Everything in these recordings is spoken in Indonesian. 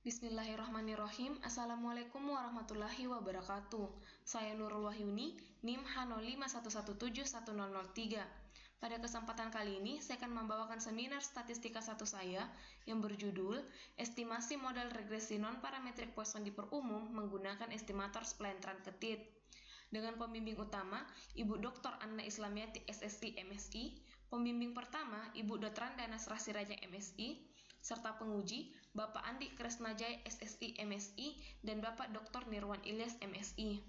Bismillahirrahmanirrahim. Assalamualaikum warahmatullahi wabarakatuh. Saya Nurul Wahyuni, NIM H0511710003. Pada kesempatan kali ini, saya akan membawakan seminar statistika 1 saya yang berjudul Estimasi Model Regresi Non-Parametrik Poisson Diperumum menggunakan Estimator Spline-Truncated. Dengan pembimbing utama, Ibu Dr. Anna Islamiati SSI MSI, pembimbing pertama, Ibu Dr. Randana Sirajeng MSI, serta penguji, Bapak Andi Kresnajaya SSI MSI, dan Bapak Dr. Nirwan Ilyas MSI.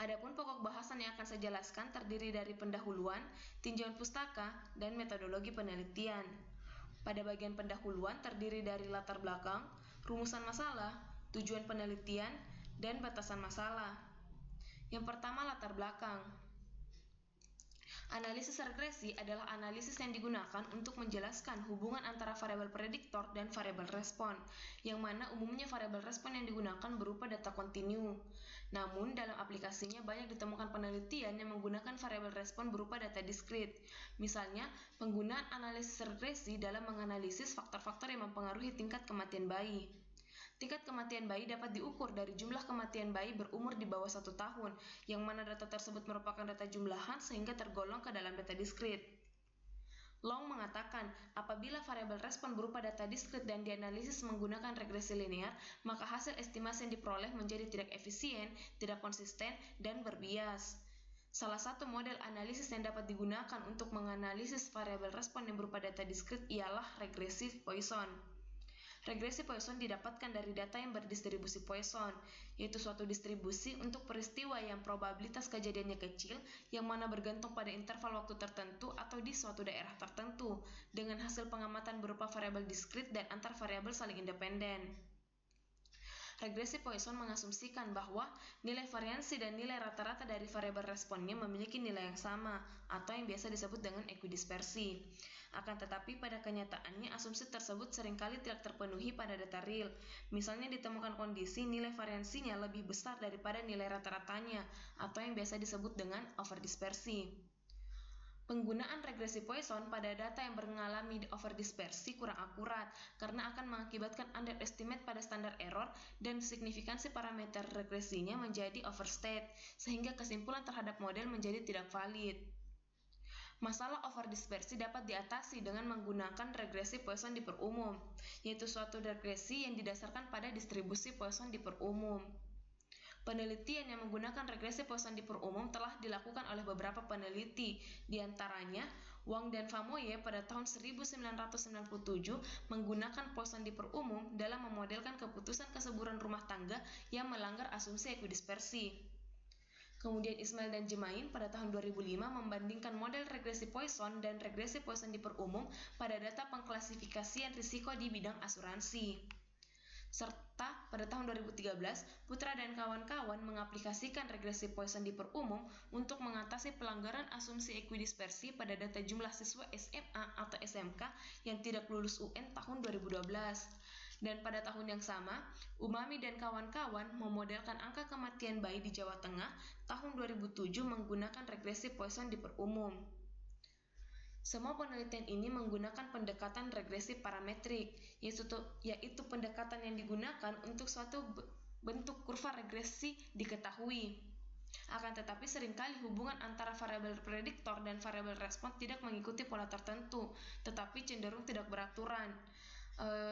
Adapun pokok bahasan yang akan saya jelaskan terdiri dari pendahuluan, tinjauan pustaka, dan metodologi penelitian. Pada bagian pendahuluan terdiri dari latar belakang, rumusan masalah, tujuan penelitian, dan batasan masalah. Yang pertama, latar belakang. Analisis regresi adalah analisis yang digunakan untuk menjelaskan hubungan antara variabel prediktor dan variabel respon, yang mana umumnya variabel respon yang digunakan berupa data kontinu. Namun, dalam aplikasinya banyak ditemukan penelitian yang menggunakan variabel respon berupa data diskrit. Misalnya, penggunaan analisis regresi dalam menganalisis faktor-faktor yang mempengaruhi tingkat kematian bayi. Tingkat kematian bayi dapat diukur dari jumlah kematian bayi berumur di bawah 1 tahun, yang mana data tersebut merupakan data jumlahan sehingga tergolong ke dalam data diskrit. Long mengatakan, apabila variabel respon berupa data diskrit dan dianalisis menggunakan regresi linear, maka hasil estimasi yang diperoleh menjadi tidak efisien, tidak konsisten, dan berbias. Salah satu model analisis yang dapat digunakan untuk menganalisis variabel respon yang berupa data diskrit ialah regresi Poisson. Regresi Poisson didapatkan dari data yang berdistribusi Poisson, yaitu suatu distribusi untuk peristiwa yang probabilitas kejadiannya kecil, yang mana bergantung pada interval waktu tertentu atau di suatu daerah tertentu, dengan hasil pengamatan berupa variabel diskrit dan antar variabel saling independen. Regresi Poisson mengasumsikan bahwa nilai variansi dan nilai rata-rata dari variabel responnya memiliki nilai yang sama, atau yang biasa disebut dengan ekuidispersi. Akan tetapi pada kenyataannya asumsi tersebut seringkali tidak terpenuhi pada data real. Misalnya ditemukan kondisi nilai variansinya lebih besar daripada nilai rata-ratanya, atau yang biasa disebut dengan overdispersi. Penggunaan regresi Poisson pada data yang mengalami overdispersi kurang akurat karena akan mengakibatkan underestimate pada standar error dan signifikansi parameter regresinya menjadi overstate, sehingga kesimpulan terhadap model menjadi tidak valid. Masalah overdispersi dapat diatasi dengan menggunakan regresi Poisson diperumum, yaitu suatu regresi yang didasarkan pada distribusi Poisson diperumum. Penelitian yang menggunakan regresi Poisson diperumum telah dilakukan oleh beberapa peneliti, diantaranya Wang dan Famoye pada tahun 1997 menggunakan Poisson diperumum dalam memodelkan keputusan kesuburan rumah tangga yang melanggar asumsi ekuidispersi. Kemudian Ismail dan Jemain pada tahun 2005 membandingkan model regresi Poisson dan regresi Poisson diperumum pada data pengklasifikasian risiko di bidang asuransi. Serta pada tahun 2013, Putra dan kawan-kawan mengaplikasikan regresi Poisson diperumum untuk mengatasi pelanggaran asumsi ekuidispersi pada data jumlah siswa SMA atau SMK yang tidak lulus UN tahun 2012. Dan pada tahun yang sama, Umami dan kawan-kawan memodelkan angka kematian bayi di Jawa Tengah tahun 2007 menggunakan regresi Poisson diperumum. Semua penelitian ini menggunakan pendekatan regresi parametrik, yaitu pendekatan yang digunakan untuk suatu bentuk kurva regresi diketahui. Akan tetapi seringkali hubungan antara variabel prediktor dan variabel respon tidak mengikuti pola tertentu, tetapi cenderung tidak beraturan,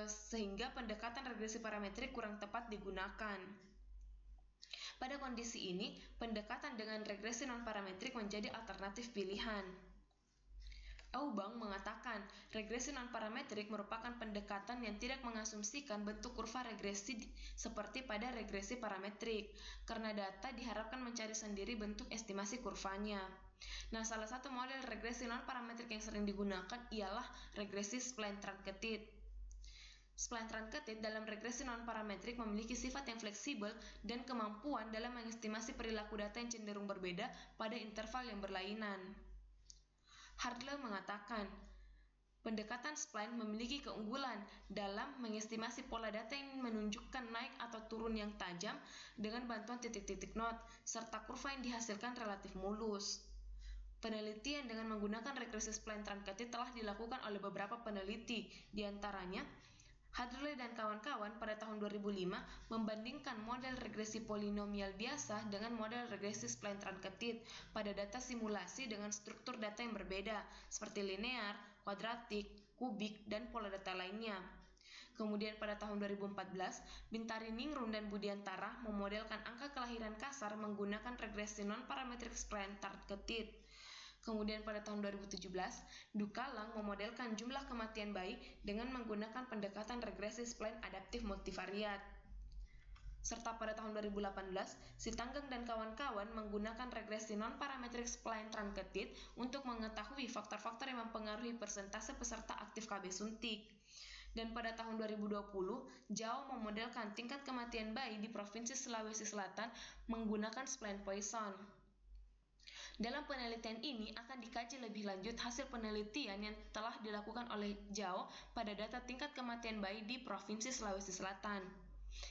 sehingga pendekatan regresi parametrik kurang tepat digunakan. Pada kondisi ini, pendekatan dengan regresi non-parametrik menjadi alternatif pilihan. Aubang mengatakan, regresi non-parametrik merupakan pendekatan yang tidak mengasumsikan bentuk kurva regresi seperti pada regresi parametrik, karena data diharapkan mencari sendiri bentuk estimasi kurvanya. Nah, salah satu model regresi non-parametrik yang sering digunakan ialah regresi Spline-Truncated. Spline-Truncated dalam regresi non-parametrik memiliki sifat yang fleksibel dan kemampuan dalam mengestimasi perilaku data yang cenderung berbeda pada interval yang berlainan. Hardle mengatakan, pendekatan spline memiliki keunggulan dalam mengestimasi pola data yang menunjukkan naik atau turun yang tajam dengan bantuan titik-titik not, serta kurva yang dihasilkan relatif mulus. Penelitian dengan menggunakan regresi Spline-Truncated telah dilakukan oleh beberapa peneliti, diantaranya Hadley dan kawan-kawan pada tahun 2005 membandingkan model regresi polinomial biasa dengan model regresi spline truncated pada data simulasi dengan struktur data yang berbeda, seperti linear, kuadratik, kubik, dan pola data lainnya. Kemudian pada tahun 2014, Bintari Ningrum dan Budiantara memodelkan angka kelahiran kasar menggunakan regresi non-parametric spline truncated. Kemudian pada tahun 2017, Dukalang memodelkan jumlah kematian bayi dengan menggunakan pendekatan regresi spline adaptif multivariat. Serta pada tahun 2018, Sitanggang dan kawan-kawan menggunakan regresi non-parametric spline truncated untuk mengetahui faktor-faktor yang mempengaruhi persentase peserta aktif KB suntik. Dan pada tahun 2020, Zhao memodelkan tingkat kematian bayi di Provinsi Sulawesi Selatan menggunakan spline Poisson. Dalam penelitian ini akan dikaji lebih lanjut hasil penelitian yang telah dilakukan oleh Zhao pada data tingkat kematian bayi di Provinsi Sulawesi Selatan,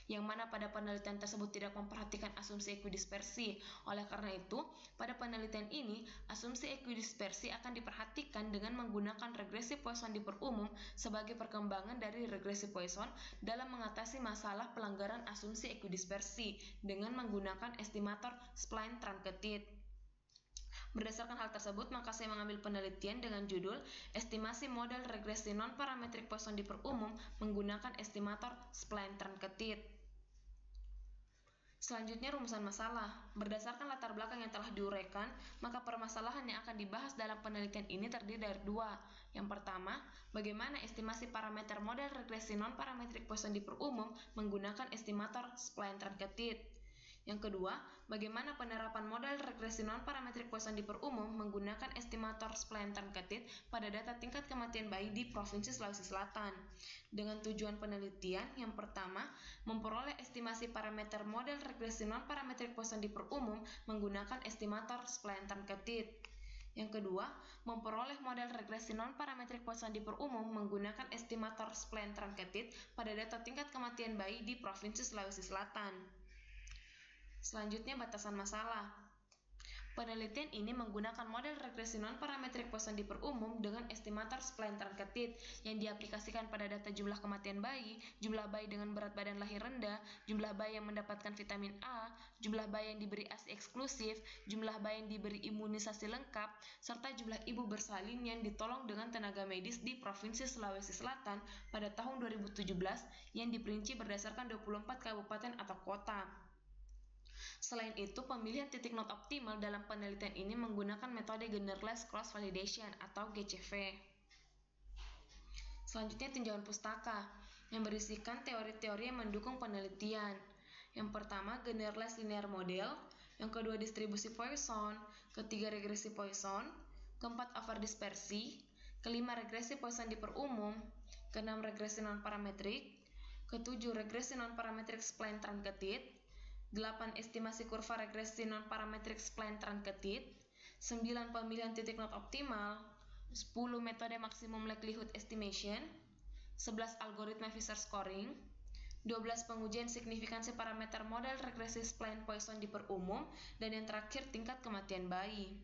yang mana pada penelitian tersebut tidak memperhatikan asumsi ekuidispersi. Oleh karena itu, pada penelitian ini, asumsi ekuidispersi akan diperhatikan dengan menggunakan regresi Poisson diperumum sebagai perkembangan dari regresi Poisson dalam mengatasi masalah pelanggaran asumsi ekuidispersi dengan menggunakan estimator spline truncated. Berdasarkan hal tersebut, maka saya mengambil penelitian dengan judul Estimasi Model Regresi Non-Parametric Poisson diperumum menggunakan estimator spline truncated. Selanjutnya, rumusan masalah. Berdasarkan latar belakang yang telah diuraikan, maka permasalahan yang akan dibahas dalam penelitian ini terdiri dari dua. Yang pertama, bagaimana estimasi parameter model regresi non-parametric Poisson diperumum menggunakan estimator spline truncated. Yang kedua, bagaimana penerapan model regresi non-parametric Poisson diperumum menggunakan estimator spline truncated pada data tingkat kematian bayi di Provinsi Sulawesi Selatan. Dengan tujuan penelitian, yang pertama, memperoleh estimasi parameter model regresi non-parametric Poisson diperumum menggunakan estimator spline truncated. Yang kedua, memperoleh model regresi non-parametric Poisson diperumum menggunakan estimator spline truncated pada data tingkat kematian bayi di Provinsi Sulawesi Selatan. Selanjutnya, batasan masalah. Penelitian ini menggunakan model regresi non-parametric Poisson diperumum dengan estimator spline truncated yang diaplikasikan pada data jumlah kematian bayi, jumlah bayi dengan berat badan lahir rendah, jumlah bayi yang mendapatkan vitamin A, jumlah bayi yang diberi ASI eksklusif, jumlah bayi yang diberi imunisasi lengkap, serta jumlah ibu bersalin yang ditolong dengan tenaga medis di Provinsi Sulawesi Selatan pada tahun 2017 yang diperinci berdasarkan 24 kabupaten atau kota. Selain itu, pemilihan titik not optimal dalam penelitian ini menggunakan metode Generalized Cross Validation atau GCV. Selanjutnya, tinjauan pustaka yang berisikan teori-teori yang mendukung penelitian. Yang pertama, Generalized Linear Model, yang kedua distribusi Poisson, ketiga regresi Poisson, keempat overdispersi, kelima regresi Poisson diperumum, keenam regresi non-parametrik, ketujuh regresi non-parametrik spline truncated, 8 estimasi kurva regresi non-parametric spline truncated, 9 pemilihan titik not optimal, 10 metode maksimum likelihood estimation, 11 algoritma Fisher scoring, 12 pengujian signifikansi parameter model regresi spline Poisson diperumum, dan yang terakhir tingkat kematian bayi.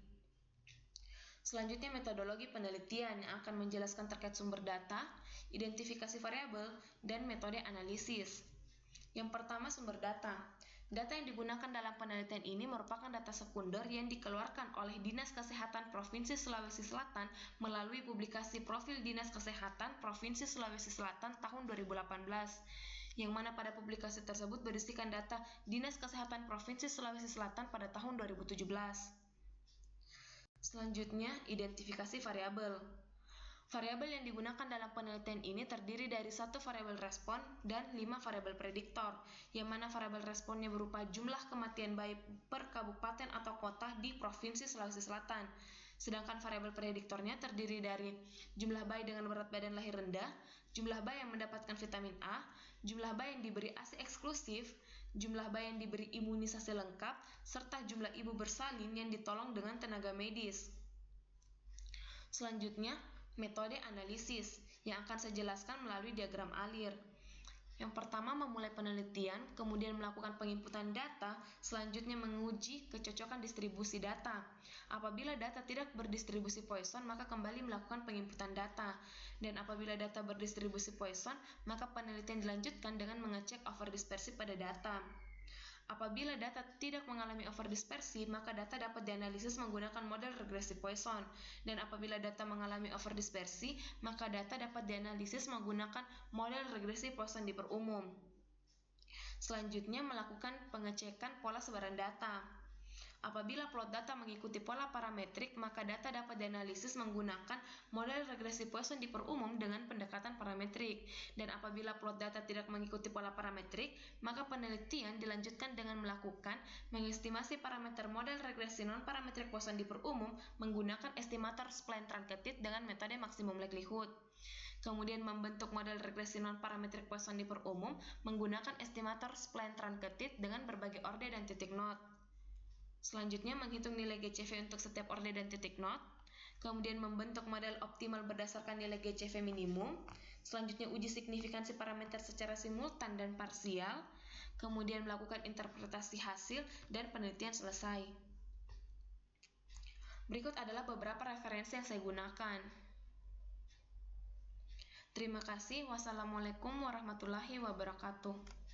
Selanjutnya, metodologi penelitian yang akan menjelaskan terkait sumber data, identifikasi variabel, dan metode analisis. Yang pertama, sumber data. Data yang digunakan dalam penelitian ini merupakan data sekunder yang dikeluarkan oleh Dinas Kesehatan Provinsi Sulawesi Selatan melalui publikasi Profil Dinas Kesehatan Provinsi Sulawesi Selatan tahun 2018, yang mana pada publikasi tersebut berisikan data Dinas Kesehatan Provinsi Sulawesi Selatan pada tahun 2017. Selanjutnya, identifikasi variabel. Variabel yang digunakan dalam penelitian ini terdiri dari 1 variabel respon dan 5 variabel prediktor, yang mana variabel responnya berupa jumlah kematian bayi per kabupaten atau kota di Provinsi Sulawesi Selatan. Sedangkan variabel prediktornya terdiri dari jumlah bayi dengan berat badan lahir rendah, jumlah bayi yang mendapatkan vitamin A, jumlah bayi yang diberi ASI eksklusif, jumlah bayi yang diberi imunisasi lengkap, serta jumlah ibu bersalin yang ditolong dengan tenaga medis. Selanjutnya, metode analisis yang akan saya jelaskan melalui diagram alir. Yang pertama, memulai penelitian, kemudian melakukan penginputan data, selanjutnya menguji kecocokan distribusi data. Apabila data tidak berdistribusi Poisson, maka kembali melakukan penginputan data. Dan apabila data berdistribusi Poisson, maka penelitian dilanjutkan dengan mengecek overdispersi pada data. Apabila data tidak mengalami overdispersi, maka data dapat dianalisis menggunakan model regresi Poisson. Dan apabila data mengalami overdispersi, maka data dapat dianalisis menggunakan model regresi Poisson diperumum. Selanjutnya, melakukan pengecekan pola sebaran data. Apabila plot data mengikuti pola parametrik, maka data dapat dianalisis menggunakan model regresi Poisson diperumum dengan pendekatan parametrik. Dan apabila plot data tidak mengikuti pola parametrik, maka penelitian dilanjutkan dengan melakukan mengestimasi parameter model regresi non-parametrik Poisson diperumum menggunakan estimator spline truncated dengan metode maximum likelihood. Kemudian membentuk model regresi non-parametrik Poisson diperumum menggunakan estimator spline truncated dengan berbagai orde dan titik node. Selanjutnya, menghitung nilai GCV untuk setiap orde dan titik node. Kemudian membentuk model optimal berdasarkan nilai GCV minimum. Selanjutnya, uji signifikansi parameter secara simultan dan parsial. Kemudian melakukan interpretasi hasil dan penelitian selesai. Berikut adalah beberapa referensi yang saya gunakan. Terima kasih. Wassalamualaikum warahmatullahi wabarakatuh.